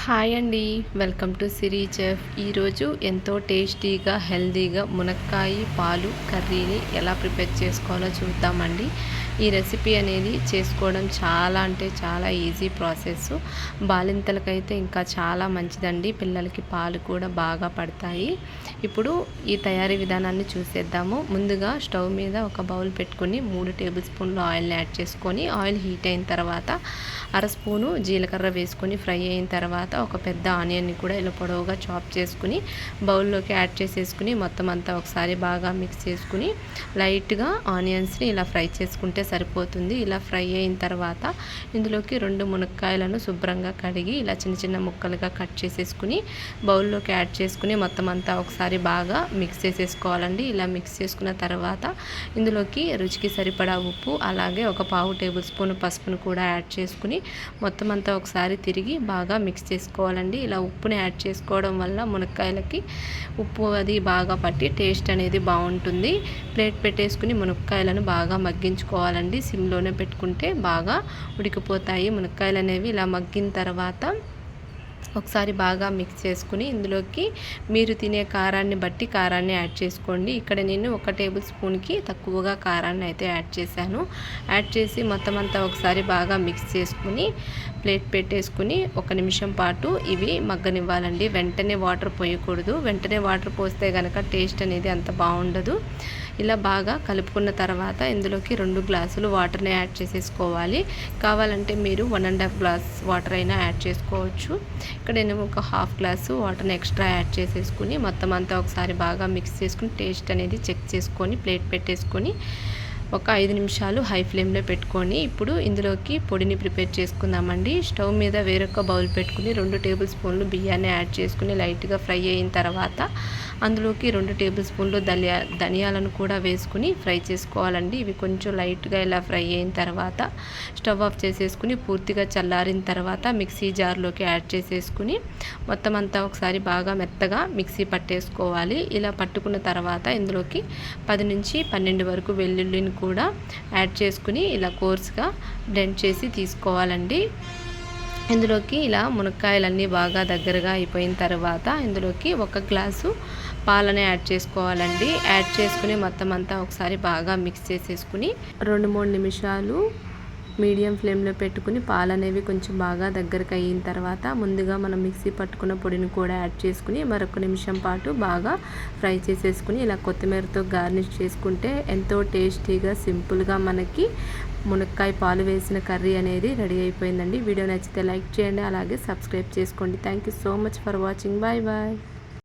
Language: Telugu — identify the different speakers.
Speaker 1: హాయ్ అండి, వెల్కమ్ టు సిరి చెఫ్. ఈరోజు ఎంతో టేస్టీగా హెల్తీగా మునక్కాయ పాలు కర్రీని ఎలా ప్రిపేర్ చేసుకోవాలో చూద్దామండి. ఈ రెసిపీ అనేది చేసుకోవడం చాలా అంటే చాలా ఈజీ ప్రాసెస్. బాలింతలకైతే ఇంకా చాలా మంచిదండి, పిల్లలకి పాలు కూడా బాగా పడతాయి. ఇప్పుడు ఈ తయారీ విధానాన్ని చూసేద్దాము. ముందుగా స్టవ్ మీద ఒక బౌల్ పెట్టుకొని 3 టేబుల్ స్పూన్లు ఆయిల్ని యాడ్ చేసుకొని, ఆయిల్ హీట్ అయిన తర్వాత అర స్పూను జీలకర్ర వేసుకొని ఫ్రై అయిన తర్వాత ఒక పెద్ద ఆనియన్ని కూడా ఇలా పొడవుగా చాప్ చేసుకుని బౌల్లోకి యాడ్ చేసేసుకుని మొత్తం అంతా ఒకసారి బాగా మిక్స్ చేసుకుని లైట్గా ఆనియన్స్ని ఇలా ఫ్రై చేసుకుంటే సరిపోతుంది. ఇలా ఫ్రై అయిన తర్వాత ఇందులోకి 2 మునక్కాయలను శుభ్రంగా కడిగి ఇలా చిన్న చిన్న ముక్కలుగా కట్ చేసేసుకుని బౌల్లోకి యాడ్ చేసుకుని మొత్తం అంతా ఒకసారి బాగా మిక్స్ చేసేసుకోవాలండి. ఇలా మిక్స్ చేసుకున్న తర్వాత ఇందులోకి రుచికి సరిపడా ఉప్పు, అలాగే ఒక పావు టేబుల్ స్పూన్ పసుపును కూడా యాడ్ చేసుకుని మొత్తం అంతా ఒకసారి తిరిగి బాగా మిక్స్ చేసుకోవాలండి. ఇలా ఉప్పుని యాడ్ చేసుకోవడం వల్ల మునక్కాయలకి ఉప్పు అది బాగా పట్టి టేస్ట్ అనేది బాగుంటుంది. ప్లేట్ పెట్టేసుకుని మునక్కాయలను బాగా మగ్గించుకోవాలండి. సిమ్లోనే పెట్టుకుంటే బాగా ఉడికిపోతాయి మునక్కాయలు అనేవి. ఇలా మగ్గిన తర్వాత ఒకసారి బాగా మిక్స్ చేసుకుని ఇందులోకి మీరు తినే కారాన్ని బట్టి కారాన్ని యాడ్ చేసుకోండి. ఇక్కడ నేను 1 టేబుల్ స్పూన్కి తక్కువగా కారాన్ని అయితే యాడ్ చేశాను. యాడ్ చేసి మొత్తం అంతా ఒకసారి బాగా మిక్స్ చేసుకుని ప్లేట్ పెట్టేసుకుని 1 నిమిషం పాటు ఇవి మగ్గనివ్వాలండి. వెంటనే వాటర్ పోయకూడదు. వెంటనే వాటర్ పోస్తే కనుక టేస్ట్ అనేది అంత బాగుండదు. ఇలా బాగా కలుపుకున్న తర్వాత ఇందులోకి 2 గ్లాసులు వాటర్ని యాడ్ చేసేసుకోవాలి. కావాలంటే మీరు 1.5 గ్లాస్ వాటర్ అయినా యాడ్ చేసుకోవచ్చు. ఇక్కడ నేను ఒక హాఫ్ గ్లాసు వాటర్ని ఎక్స్ట్రా యాడ్ చేసేసుకుని మొత్తం అంతా ఒకసారి బాగా మిక్స్ చేసుకుని టేస్ట్ అనేది చెక్ చేసుకొని ప్లేట్ పెట్టేసుకొని ఒక 5 నిమిషాలు హై ఫ్లేమ్లో పెట్టుకొని ఇప్పుడు ఇందులోకి పొడిని ప్రిపేర్ చేసుకుందామండి. స్టవ్ మీద వేరొక బౌల్ పెట్టుకుని 2 టేబుల్ స్పూన్లు బియ్యాన్ని యాడ్ చేసుకుని లైట్గా ఫ్రై అయిన తర్వాత అందులోకి 2 టేబుల్ స్పూన్లు ధనియాలను కూడా వేసుకుని ఫ్రై చేసుకోవాలండి. ఇవి కొంచెం లైట్గా ఇలా ఫ్రై అయిన తర్వాత స్టవ్ ఆఫ్ చేసేసుకుని పూర్తిగా చల్లారిన తర్వాత మిక్సీ జార్లోకి యాడ్ చేసేసుకుని మొత్తం అంతా ఒకసారి బాగా మెత్తగా మిక్సీ పట్టేసుకోవాలి. ఇలా పట్టుకున్న తర్వాత ఇందులోకి 10 నుంచి 12 వరకు వెల్లుల్లిని కూడా యాడ్ చేసుకుని ఇలా కోర్స్గా బ్లెండ్ చేసి తీసుకోవాలండి. ఇందులోకి ఇలా మునక్కాయలన్నీ బాగా దగ్గరగా అయిపోయిన తర్వాత ఇందులోకి 1 గ్లాసు పాలని యాడ్ చేసుకోవాలండి. యాడ్ చేసుకుని మొత్తం అంతా ఒకసారి బాగా మిక్స్ చేసేసుకుని 2-3 నిమిషాలు మీడియం ఫ్లేమ్లో పెట్టుకుని పాలు అనేవి కొంచెం బాగా దగ్గరకు అయిన తర్వాత ముందుగా మనం మిక్సీ పట్టుకున్న పొడిని కూడా యాడ్ చేసుకుని మరొక నిమిషం పాటు బాగా ఫ్రై చేసేసుకుని ఇలా కొత్తిమీరతో గార్నిష్ చేసుకుంటే ఎంతో టేస్టీగా సింపుల్గా మనకి మునక్కాయ పాలు వేసిన కర్రీ అనేది రెడీ అయిపోయిందండి. వీడియో నచ్చితే లైక్ చేయండి, అలాగే సబ్స్క్రైబ్ చేసుకోండి. Thank you so much for watching. Bye bye.